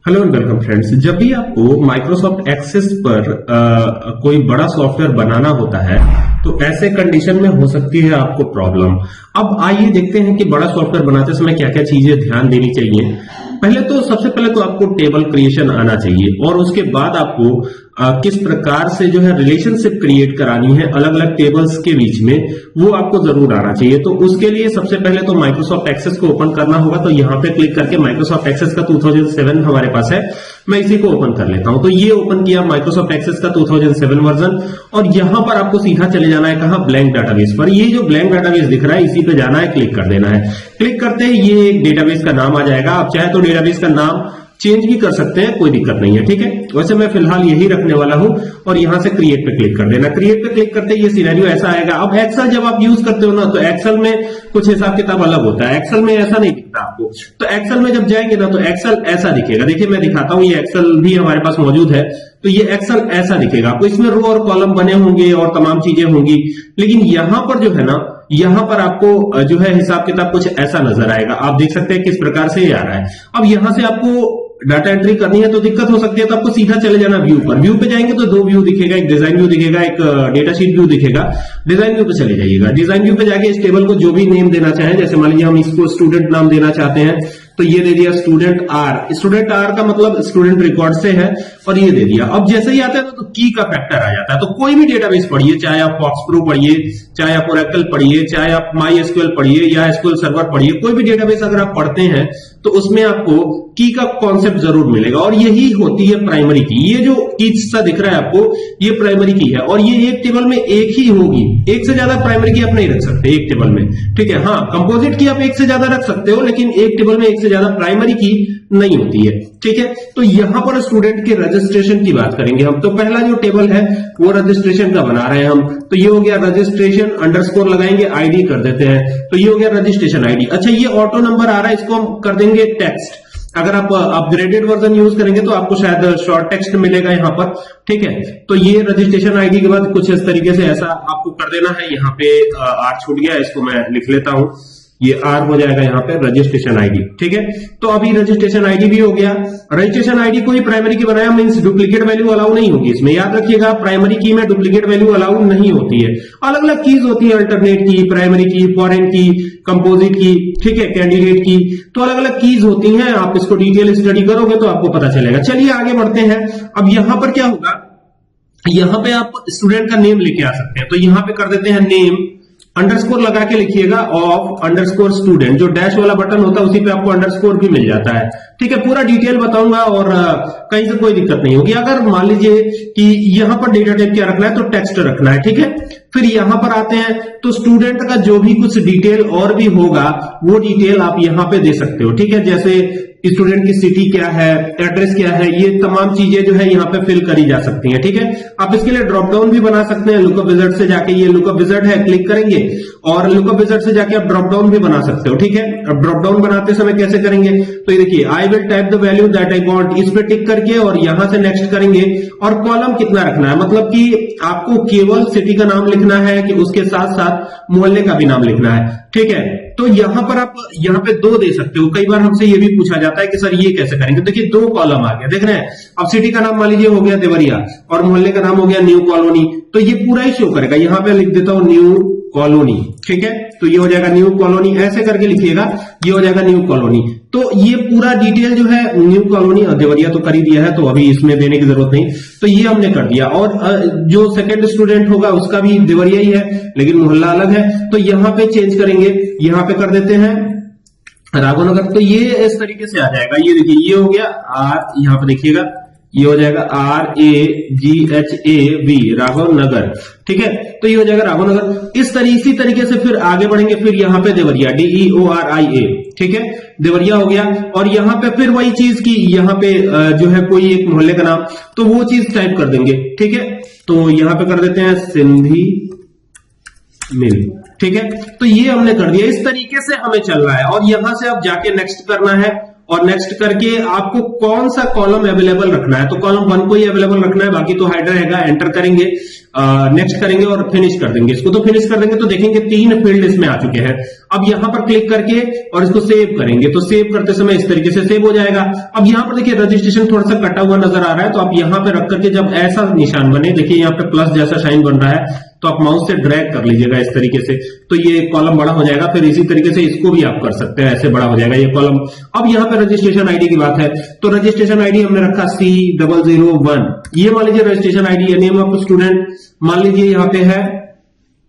Hello and welcome friends. जब भी आपको माइक्रोसॉफ्ट एक्सेस पर कोई बड़ा सॉफ्टवेयर बनाना होता है तो ऐसे कंडीशन में हो सकती है आपको प्रॉब्लम। अब आइए देखते हैं कि बड़ा सॉफ्टवेयर बनाते समय क्या क्या चीजें ध्यान देनी चाहिए। सबसे पहले तो आपको टेबल क्रिएशन आना चाहिए और उसके बाद आपको किस प्रकार से जो है रिलेशनशिप क्रिएट करानी है अलग अलग टेबल्स के बीच में, वो आपको जरूर आना चाहिए। तो उसके लिए सबसे पहले तो माइक्रोसॉफ्ट एक्सेस को ओपन करना होगा। तो यहाँ पे क्लिक करके माइक्रोसॉफ्ट एक्सेस का 2007 हमारे पास है, मैं इसी को ओपन कर लेता हूं। तो ये ओपन किया माइक्रोसॉफ्ट एक्सेस का 2007 वर्जन और यहां पर आपको सीधा चले जाना है कहां, ब्लैंक डाटाबेस पर। ये जो ब्लैंक डाटाबेस दिख रहा है इसी पे जाना है, क्लिक कर देना है। क्लिक करते ही ये एक डेटाबेस का नाम आ जाएगा। आप चाहे तो डेटाबेस का नाम चेंज भी कर सकते हैं, कोई दिक्कत नहीं है, ठीक है। वैसे मैं फिलहाल यही रखने वाला हूं और यहां से क्रिएट पे क्लिक कर देना। क्रिएट पे क्लिक करते ये सिनेरियो ऐसा आएगा। अब एक्सेल जब आप यूज करते हो ना तो एक्सेल में कुछ हिसाब किताब अलग होता है, एक्सेल में ऐसा नहीं दिखता आपको। तो एक्सेल में जब जाएंगे ना तो एक्सेल ऐसा दिखेगा। देखिए मैं दिखाता हूं, ये एक्सेल भी हमारे पास मौजूद है। तो ये एक्सेल ऐसा दिखेगा आपको, इसमें रो और कॉलम बने होंगे और तमाम चीजें होंगी। लेकिन यहां पर जो है ना, यहां पर आपको जो है हिसाब किताब कुछ ऐसा नजर आएगा। आप देख सकते हैं किस प्रकार से ये आ रहा है। अब यहां से आपको डाटा एंट्री करनी है तो दिक्कत हो सकती है, तो आपको सीधा चले जाना व्यू पर। व्यू पे जाएंगे तो दो व्यू दिखेगा, एक डिजाइन व्यू दिखेगा, एक डेटा शीट व्यू दिखेगा। डिजाइन व्यू पे चले जाइएगा। डिजाइन व्यू पे जाके इस टेबल को जो भी नेम देना चाहें, जैसे मान लीजिए हम इसको स्टूडेंट नाम देना चाहते हैं तो ये दे दिया स्टूडेंट आर। स्टूडेंट आर का मतलब स्टूडेंट रिकॉर्ड से है और ये दे दिया। अब जैसे ही आता है तो की का फैक्टर आ जाता है। तो कोई भी डेटाबेस पढ़िए, चाहे आप फॉक्स प्रो पढ़िए, चाहे आप ओरेकल पढ़िए, चाहे आप माई एसक्यूएल पढ़िए या एसक्यूएल सर्वर पढ़िए, कोई भी डेटाबेस अगर आप पढ़ते हैं तो उसमें आपको की का कॉन्सेप्ट जरूर मिलेगा और यही होती है प्राइमरी की। ये जो की सा दिख रहा है आपको, ये प्राइमरी की है और ये एक टेबल में एक ही होगी। एक से ज्यादा प्राइमरी की आप नहीं रख सकते एक टेबल में, ठीक है। हाँ, कंपोजिट की आप एक से ज्यादा रख सकते हो, लेकिन एक टेबल में एक से ज्यादा प्राइमरी की नहीं होती है, ठीक है। तो यहां पर स्टूडेंट के रजिस्ट्रेशन की बात करेंगे हम। तो पहला जो टेबल है वो रजिस्ट्रेशन का बना रहे हैं हम। तो ये हो गया रजिस्ट्रेशन, अंडरस्कोर लगाएंगे, आईडी कर देते हैं। तो ये हो गया रजिस्ट्रेशन आईडी। अच्छा, ये ऑटो नंबर आ रहा है, इसको हम कर देंगे टेक्स्ट। अगर आप अपग्रेडेड वर्जन यूज करेंगे तो आपको शायद शॉर्ट टेक्स्ट मिलेगा यहाँ पर, ठीक है। तो ये रजिस्ट्रेशन आईडी के बाद कुछ इस तरीके से ऐसा आपको कर देना है। यहाँ पे आर छूट गया, इसको मैं लिख लेता हूं, ये आर हो जाएगा यहाँ पे रजिस्ट्रेशन आईडी, ठीक है। तो अभी रजिस्ट्रेशन आईडी भी हो गया। रजिस्ट्रेशन आईडी कोई प्राइमरी की बनाया मींस डुप्लीकेट वैल्यू अलाउ नहीं होगी इसमें, याद रखिएगा। प्राइमरी की में डुप्लीकेट वैल्यू अलाउ नहीं होती है। अलग अलग कीज होती है, अल्टरनेट की, प्राइमरी की, फॉरेन की, कंपोजिट की, ठीक है, कैंडिडेट की। तो अलग अलग कीज होती हैं। आप इसको डिटेल स्टडी करोगे तो आपको पता चलेगा। चलिए आगे बढ़ते हैं। अब यहां पर क्या होगा, यहां पे आप स्टूडेंट का नेम लेके आ सकते हैं। तो यहां पे कर देते हैं नेम, अंडरस्कोर लगा के लिखिएगा ऑफ अंडरस्कोर स्टूडेंट। जो डैश वाला बटन होता है उसी पे आपको अंडरस्कोर भी मिल जाता है, ठीक है। पूरा डिटेल बताऊंगा और कहीं से कोई दिक्कत नहीं होगी। अगर मान लीजिए कि यहां पर डेटा टाइप क्या रखना है तो टेक्स्ट रखना है, ठीक है। फिर यहां पर आते हैं तो स्टूडेंट का जो भी कुछ डिटेल और भी होगा वो डिटेल आप यहां पे दे सकते हो, ठीक है। जैसे स्टूडेंट की सिटी क्या है, एड्रेस क्या है, ये तमाम चीजें जो है यहाँ पे फिल करी जा सकती हैं, ठीक है। आप इसके लिए ड्रॉप डाउन भी बना सकते हैं। लुकअप विजार्ड से जाके, ये लुकअप विजार्ड है, क्लिक करेंगे और लुकअप विजार्ड से जाके आप ड्रॉप डाउन भी बना सकते हो, ठीक है। अब ड्रॉप डाउन बनाते समय कैसे करेंगे, तो ये देखिए I will type the value that I want, इस पे टिक करके और यहां से नेक्स्ट करेंगे। और कॉलम कितना रखना है, मतलब कि आपको केवल सिटी का नाम लिखना है कि उसके साथ साथ मोहल्ले का भी नाम लिखना है, ठीक है। तो यहां पर आप यहाँ पे दो दे सकते हो। कई बार हमसे ये भी पूछा जाता है कि सर ये कैसे करेंगे। देखिए दो कॉलम आ गया, देख रहे हैं। अब सिटी का नाम मान लीजिए हो गया देवरिया और मोहल्ले का नाम हो गया न्यू कॉलोनी, तो ये पूरा ही शो करेगा। यहां पे लिख देता हूं न्यू कॉलोनी, ठीक है। तो ये हो जाएगा न्यू कॉलोनी, ऐसे करके लिखिएगा, ये हो जाएगा न्यू कॉलोनी। तो ये पूरा डिटेल जो है न्यू कॉलोनी, देवरिया तो कर ही दिया है तो अभी इसमें देने की जरूरत नहीं। तो ये हमने कर दिया। और जो सेकंड स्टूडेंट होगा उसका भी देवरिया ही है लेकिन मोहल्ला अलग है, तो यहां पे चेंज करेंगे। यहां पे कर देते हैं राघवनगर। तो ये इस तरीके से आ जाएगा। ये देखिए ये हो गया आर, यहां पे देखिएगा ये हो जाएगा RAGHAV राघव नगर, ठीक है। तो ये हो जाएगा राघव नगर। इसी तरीके से फिर आगे बढ़ेंगे। फिर यहाँ पे देवरिया DEORIA, ठीक है, देवरिया हो गया। और यहाँ पे फिर वही चीज की यहाँ पे जो है कोई एक मोहल्ले का नाम, तो वो चीज टाइप कर देंगे, ठीक है। तो यहाँ पे कर देते हैं सिंधी मिल, ठीक है। तो ये हमने कर दिया। इस तरीके से हमें चल रहा है और यहां से अब जाके नेक्स्ट करना है और नेक्स्ट करके आपको कौन सा कॉलम अवेलेबल रखना है, तो कॉलम 1 को ही अवेलेबल रखना है, बाकी तो हाइड रहेगा। एंटर करेंगे, नेक्स्ट करेंगे और फिनिश कर देंगे इसको। तो फिनिश कर देंगे तो देखेंगे 3 फील्ड इसमें आ चुके हैं। अब यहां पर क्लिक करके और इसको सेव करेंगे, तो सेव करते समय इस तरीके से सेव हो जाएगा। अब यहां पर देखिए रजिस्ट्रेशन थोड़ा सा कटा हुआ नजर आ रहा है, तो आप यहां पे रख करके जब ऐसा निशान बने, देखिए यहां पे प्लस जैसा साइन बन रहा है, तो आप माउस से ड्रैग कर लीजिएगा इस तरीके से, तो ये कॉलम बड़ा हो जाएगा। फिर इसी तरीके से इसको भी आप कर सकते हैं, ऐसे बड़ा हो जाएगा ये कॉलम। अब यहाँ पे रजिस्ट्रेशन आईडी की बात है, तो रजिस्ट्रेशन आईडी हमने रखा C001। ये मान लीजिए रजिस्ट्रेशन आईडी है, नेम ऑफ स्टूडेंट मान लीजिए यहाँ पे है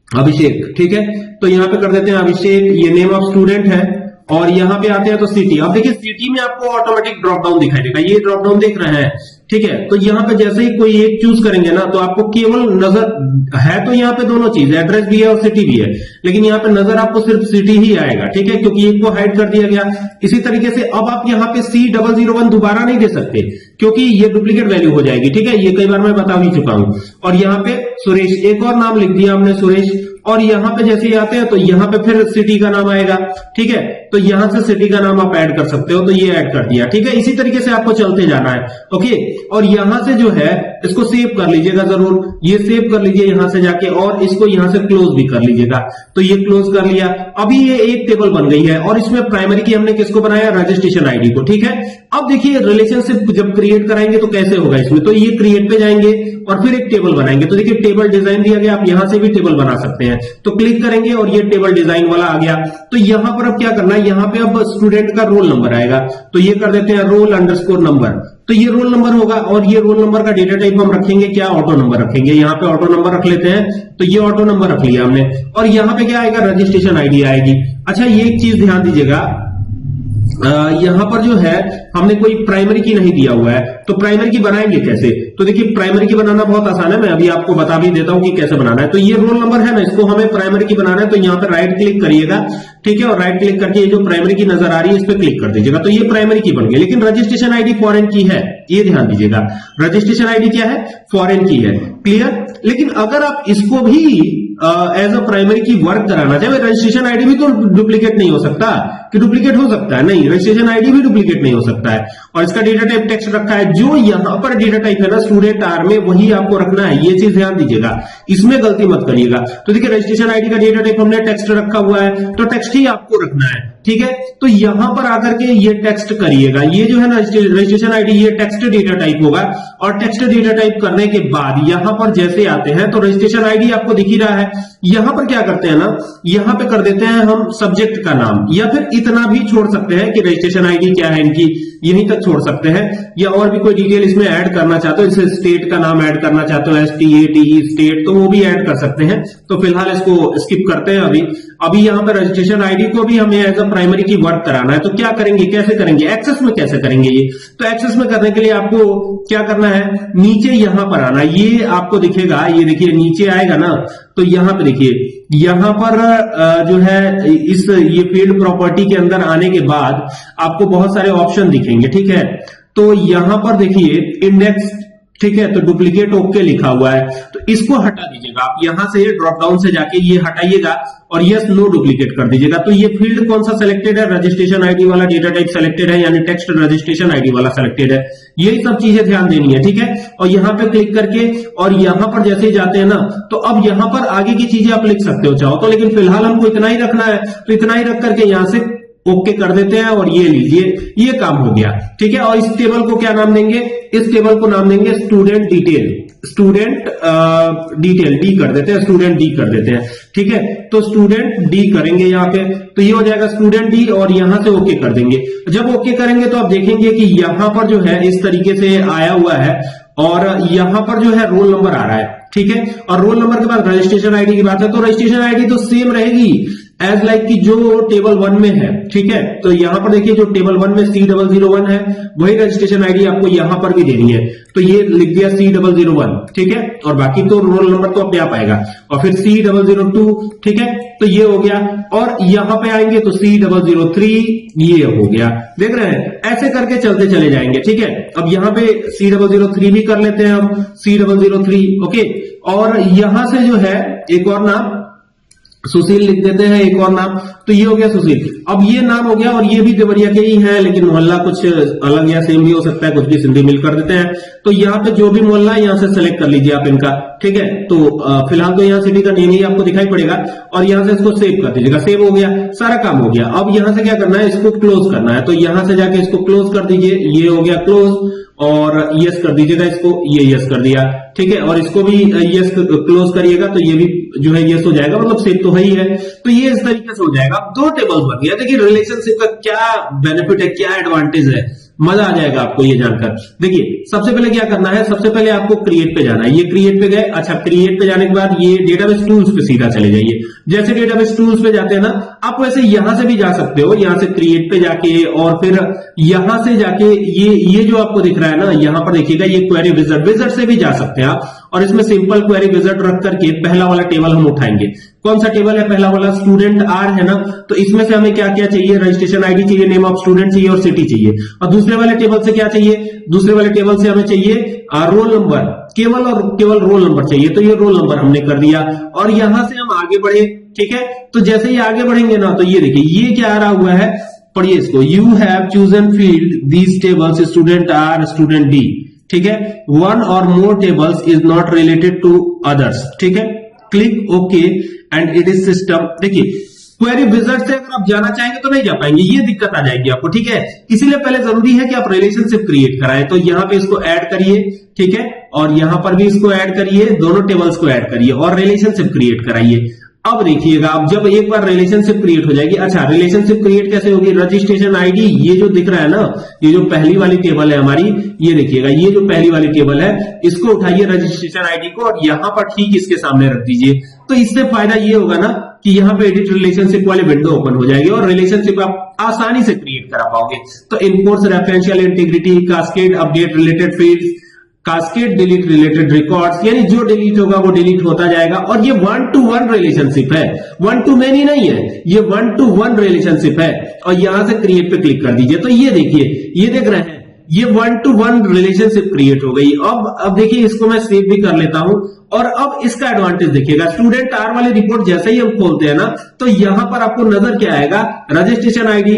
अभिषेक, ठीक है, तो यहाँ पे कर देते हैं अभिषेक, ये नेम ऑफ स्टूडेंट है। और यहाँ पे आते हैं तो सिटी। अब देखिए सिटी में आपको ऑटोमेटिक ड्रॉप डाउन दिखाई देगा, ये ड्रॉप डाउन देख रहे हैं, ठीक है। तो यहाँ पे जैसे ही कोई एक चूज करेंगे ना, तो आपको केवल नजर है, तो यहाँ पे दोनों चीज, एड्रेस भी है और सिटी भी है, लेकिन यहाँ पे नजर आपको सिर्फ सिटी ही आएगा, ठीक है, क्योंकि एक को हाइड कर दिया गया। इसी तरीके से अब आप यहाँ पे C001 दोबारा नहीं दे सकते, क्योंकि ये डुप्लीकेट वैल्यू हो जाएगी, ठीक है, ये कई बार मैं बता भी चुका हूं। और यहाँ पे सुरेश, एक और नाम लिख दिया हमने सुरेश, और यहाँ पे जैसे ही आते हैं तो यहाँ पे फिर सिटी का नाम आएगा, ठीक है, तो यहां से सिटी का नाम आप ऐड कर सकते हो, तो ये ऐड कर दिया, ठीक है। इसी तरीके से आपको चलते जाना है, ओके। और यहां से जो है इसको सेव कर लीजिएगा जरूर, ये सेव कर लीजिए यहां से जाके, और इसको यहां से क्लोज भी कर लीजिएगा, तो ये क्लोज कर लिया। अभी ये एक टेबल बन गई है, और इसमें प्राइमरी की हमने किसको बनाया, रजिस्ट्रेशन आईडी को, ठीक है। अब देखिए रिलेशनशिप जब क्रिएट कराएंगे तो कैसे होगा इसमें, तो ये क्रिएट पे जाएंगे और फिर एक टेबल बनाएंगे। तो देखिए टेबल डिजाइन दिया गया, आप यहां से भी टेबल बना सकते हैं, तो क्लिक करेंगे और ये टेबल डिजाइन वाला आ गया। तो यहां पर अब क्या करना है, यहां पे अब स्टूडेंट का रोल नंबर आएगा, तो ये कर देते हैं रोल अंडरस्कोर नंबर, तो ये रोल नंबर होगा। और ये रोल नंबर का डेटा टाइप हम रखेंगे क्या, ऑटो नंबर रखेंगे, यहाँ पे ऑटो नंबर रख लेते हैं, तो ये ऑटो नंबर रख लिया हमने। और यहाँ पे क्या आएगा, रजिस्ट्रेशन आईडी आएगी। अच्छा ये एक चीज ध्यान दीजिएगा, यहां पर जो है हमने कोई प्राइमरी की नहीं दिया हुआ है, तो प्राइमरी की बनाएंगे कैसे, तो देखिए प्राइमरी की बनाना बहुत आसान है, मैं अभी आपको बता भी देता हूं कि कैसे बनाना है। तो ये रोल नंबर है ना, इसको हमें प्राइमरी की बनाना है, तो यहाँ पे राइट क्लिक करिएगा, ठीक है, और राइट क्लिक करके ये जो प्राइमरी की नजर आ रही है इस पर क्लिक कर दीजिएगा, तो ये प्राइमरी की बन गई। लेकिन रजिस्ट्रेशन आईडी फॉरेन की है, ये ध्यान दीजिएगा, रजिस्ट्रेशन आईडी क्या है, फॉरेन की है, क्लियर। लेकिन अगर आप इसको भी एज अ प्राइमरी की वर्क कराना चाहे, रजिस्ट्रेशन आईडी भी तो डुप्लीकेट नहीं हो सकता, कि डुप्लीकेट हो सकता है, नहीं, रजिस्ट्रेशन आईडी भी डुप्लीकेट नहीं हो सकता है। और इसका डेटा टाइप टेक्स्ट रखा है, जो यहां पर डेटा टाइप है ना स्टूडेंट आर में, वही आपको रखना है, ये चीज ध्यान दीजिएगा, इसमें गलती मत करिएगा। तो देखिए रजिस्ट्रेशन आईडी का डेटा टाइप हमने टेक्स्ट रखा हुआ है, तो टेक्स्ट ही आपको रखना है, ठीक है। तो यहां पर आकर के ये टेक्स्ट करिएगा, ये जो है ना रजिस्ट्रेशन आईडी, ये टेक्स्ट डेटा टाइप होगा। और टेक्स्ट डेटा टाइप करने के बाद यहां पर जैसे आते हैं तो रजिस्ट्रेशन आईडी आपको दिख ही रहा है, यहां पर क्या करते हैं ना, यहां पे कर देते हैं हम सब्जेक्ट का नाम, या फिर इतना भी छोड़ सकते हैं कि रजिस्ट्रेशन आईडी क्या है इनकी, यहीं तक छोड़ सकते हैं। या और भी कोई डिटेल इसमें ऐड करना चाहते हो, जैसे स्टेट का नाम ऐड करना चाहते हो, STATE स्टेट, तो वो भी ऐड कर सकते हैं। तो फिलहाल इसको स्किप करते हैं अभी यहाँ पे रजिस्ट्रेशन आईडी को भी हमें एज अ प्राइमरी की वर्क कराना है, तो क्या करेंगे, कैसे करेंगे, एक्सेस में कैसे करेंगे ये, तो एक्सेस में करने के लिए आपको क्या करना है, नीचे यहां पर आना, ये आपको दिखेगा, ये देखिए नीचे आएगा ना, तो यहां पे देखिए, यहां पर जो है इस ये फील्ड प्रॉपर्टी के अंदर आने के बाद आपको बहुत सारे ऑप्शन दिखेंगे, ठीक है। तो यहां पर देखिए इंडेक्स, ठीक है, तो डुप्लीकेट ओके लिखा हुआ है, तो इसको हटा दीजिएगा आप, यहां से ड्रॉप डाउन से जाके ये हटाइएगा और यस नो डुप्लीकेट कर दीजिएगा। तो ये फील्ड कौन सा सिलेक्टेड है, रजिस्ट्रेशन आईडी वाला डेटा टाइप सिलेक्टेड है, यानी टेक्स्ट रजिस्ट्रेशन आईडी वाला सिलेक्टेड है। यही सब चीजें ध्यान देनी है, ठीक है। और यहां पे क्लिक करके और यहां पर जैसे ही जाते हैं ना, तो अब यहां पर आगे की चीजें आप लिख सकते हो चाहो तो, लेकिन फिलहाल हमको इतना ही रखना है, तो इतना ही रख करके यहां से ओके कर देते हैं और ये लीजिए, ये काम हो गया, ठीक है। और इस टेबल को क्या नाम देंगे, इस टेबल को नाम देंगे student detail, student detail, D कर देते हैं, स्टूडेंट डी कर देते हैं, ठीक है। तो स्टूडेंट डी करेंगे यहाँ पे, तो ये हो जाएगा स्टूडेंट डी, और यहां से ओके कर देंगे। जब ओके करेंगे तो आप देखेंगे कि यहां पर जो है इस तरीके से आया हुआ है, और यहां पर जो है रोल नंबर आ रहा है, ठीक है। और रोल नंबर के बाद रजिस्ट्रेशन आईडी की बात है, तो रजिस्ट्रेशन आईडी तो सेम रहेगी एज लाइक की जो टेबल 1 में है, ठीक है। तो यहां पर देखिए जो टेबल 1 में C001 है, वही रजिस्ट्रेशन आईडी आपको यहां पर भी देनी है, तो ये लिख दिया C001, ठीक है। और बाकी तो रोल नंबर तो अपने आप आएगा, और फिर C002, ठीक है, तो ये हो गया। और यहां पे आएंगे तो C003, ये हो गया, देख रहे हैं, ऐसे करके चलते चले जाएंगे, ठीक है। अब यहां पे C003 भी कर लेते हैं हम, C003, ओके। और यहां से जो है एक और नाम सुशील लिख देते हैं एक और नाम, तो ये हो गया सुशील। अब ये नाम हो गया और ये भी देवरिया के ही है, लेकिन मोहल्ला कुछ अलग या सेम भी हो सकता है, कुछ भी सिंधी मिल कर देते हैं। तो यहाँ पे जो भी मोहल्ला है यहाँ से सेलेक्ट कर लीजिए आप इनका, ठीक है। तो फिलहाल तो यहाँ सिटी का नेम ही आपको दिखाई पड़ेगा और यहाँ से इसको सेव कर दीजिएगा। सेव हो गया, सारा काम हो गया। अब यहाँ से क्या करना है, इसको क्लोज करना है, तो यहाँ से जाके इसको क्लोज कर दीजिए। ये हो गया क्लोज और यस कर दीजिएगा इसको, ये यस कर दिया, ठीक है। और इसको भी यस क्लोज करिएगा तो ये भी जो है यस हो जाएगा, मतलब सेव तो है ही है। तो ये इस तरीके से हो जाएगा। अब दो टेबल्स बन गया। देखिए रिलेशनशिप का क्या बेनिफिट है, क्या एडवांटेज है, मजा आ जाएगा आपको ये जानकर। देखिए सबसे पहले क्या करना है, सबसे पहले आपको क्रिएट पे जाना है। ये क्रिएट पे गए, अच्छा क्रिएट पे जाने के बाद ये डेटाबेस टूल्स पे सीधा चले जाइए। जैसे डेटाबेस टूल्स पे जाते हैं ना आप, वैसे यहां से भी जा सकते हो, यहां से क्रिएट पे जाके और फिर यहां से जाके ये जो आपको दिख रहा है ना, यहां पर देखिएगा ये क्वेरी विजार्ड से भी जा सकते हैं आप। और इसमें सिंपल क्वेरी विजार्ड रख करके पहला वाला टेबल हम उठाएंगे। कौन सा टेबल है पहला वाला, स्टूडेंट आर है ना, तो इसमें से हमें क्या क्या चाहिए, रजिस्ट्रेशन आईडी चाहिए, नेम ऑफ स्टूडेंट चाहिए और सिटी चाहिए। और दूसरे वाले टेबल से क्या चाहिए, दूसरे वाले टेबल से हमें चाहिए रोल नंबर, केवल और केवल रोल नंबर चाहिए। तो ये रोल नंबर हमने कर दिया और यहां से हम आगे बढ़े, ठीक है। तो जैसे ही आगे बढ़ेंगे ना, तो ये देखिए ये क्या आ रहा हुआ है, पढ़िए इसको। You have chosen field these tables student are student D, ठीक है। One or more tables is not related to others, ठीक है। Click okay and it is system. देखिए क्वेरी विजार्ड से अगर आप जाना चाहेंगे तो नहीं जा पाएंगे, ये दिक्कत आ जाएगी आपको, ठीक है। इसीलिए पहले जरूरी है कि आप रिलेशनशिप क्रिएट कराएं। तो यहां पे इसको ऐड करिए, ठीक है, और यहां पर भी इसको ऐड करिए, दोनों टेबल्स को ऐड करिए और रिलेशनशिप क्रिएट कराइए। अब देखिएगा, अब जब एक बार रिलेशनशिप क्रिएट हो जाएगी, अच्छा रिलेशनशिप क्रिएट कैसे होगी, रजिस्ट्रेशन आईडी, ये जो दिख रहा है ना, ये जो पहली वाली टेबल है हमारी, ये देखिएगा ये जो पहली वाली टेबल है, इसको उठाइए रजिस्ट्रेशन आईडी को और यहां पर ठीक इसके सामने रख दीजिए। तो इससे फायदा ये होगा ना कि यहाँ पे एडिट रिलेशनशिप वाले विंडो ओपन हो जाएगी और रिलेशनशिप आप आसानी से क्रिएट करा पाओगे। तो enforce referential integrity, cascade update related fields, cascade delete related records, यानी जो डिलीट होगा वो डिलीट होता जाएगा। और ये 1-to-1 रिलेशनशिप है, 1 to many नहीं है, ये 1-to-1 रिलेशनशिप है। और यहां से क्रिएट पे क्लिक कर दीजिए। तो ये देखिए, ये देख रहे हैं, ये 1-to-1 रिलेशनशिप क्रिएट हो गई। अब देखिए इसको मैं सेव भी कर लेता हूं। और अब इसका एडवांटेज देखिएगा, स्टूडेंट आर वाली रिपोर्ट जैसे ही हम खोलते हैं ना, तो यहां पर आपको नजर क्या आएगा, registration ID,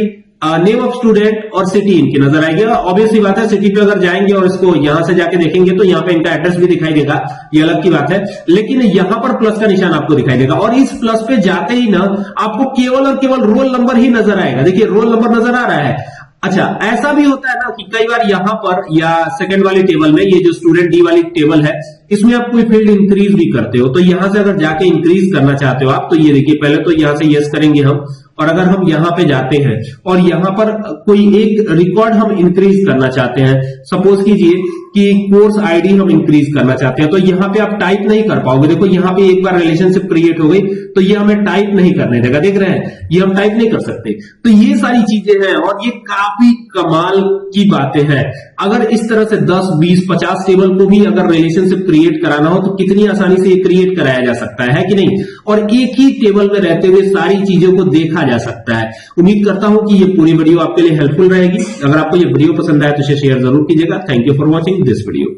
name of student और सिटी इनकी नजर आएगी। ऑब्वियसली बात है, सिटी पे अगर जाएंगे और इसको यहां से जाके देखेंगे तो यहाँ पे इनका एड्रेस भी दिखाई देगा, ये अलग की बात है। लेकिन यहां पर प्लस का निशान आपको दिखाई देगा और इस प्लस पे जाते ही ना आपको केवल और केवल रोल नंबर ही नजर आएगा। देखिए रोल नंबर नजर आ रहा है। अच्छा ऐसा भी होता है ना कि कई बार यहां पर या सेकंड वाली टेबल में, ये जो स्टूडेंट डी वाली टेबल है, इसमें आप कोई फील्ड इंक्रीज भी करते हो। तो यहां से अगर जाके इंक्रीज करना चाहते हो आप, तो ये देखिए पहले तो यहां से यस करेंगे हम, और अगर हम यहां पे जाते हैं और यहां पर कोई एक रिकॉर्ड हम इंक्रीज करना चाहते हैं, सपोज कीजिए कि कोर्स आईडी हम इंक्रीज करना चाहते हैं, तो यहां पे आप टाइप नहीं कर पाओगे। देखो यहां पे एक बार रिलेशनशिप क्रिएट हो गई तो ये हमें टाइप नहीं करने देगा, देख रहे हैं, ये हम टाइप नहीं कर सकते। तो ये सारी चीजें हैं और ये काफी कमाल की बातें हैं। अगर इस तरह से 10, 20, 50 टेबल को भी अगर रिलेशनशिप क्रिएट कराना हो तो कितनी आसानी से ये क्रिएट कराया जा सकता है कि नहीं। और एक ही टेबल में रहते हुए सारी चीजों को देखा जा सकता है। उम्मीद करता हूं कि ये पूरी वीडियो आपके लिए हेल्पफुल रहेगी। अगर आपको ये वीडियो पसंद आए तो इसे शेयर जरूर कीजिएगा। Thank you for watching this video.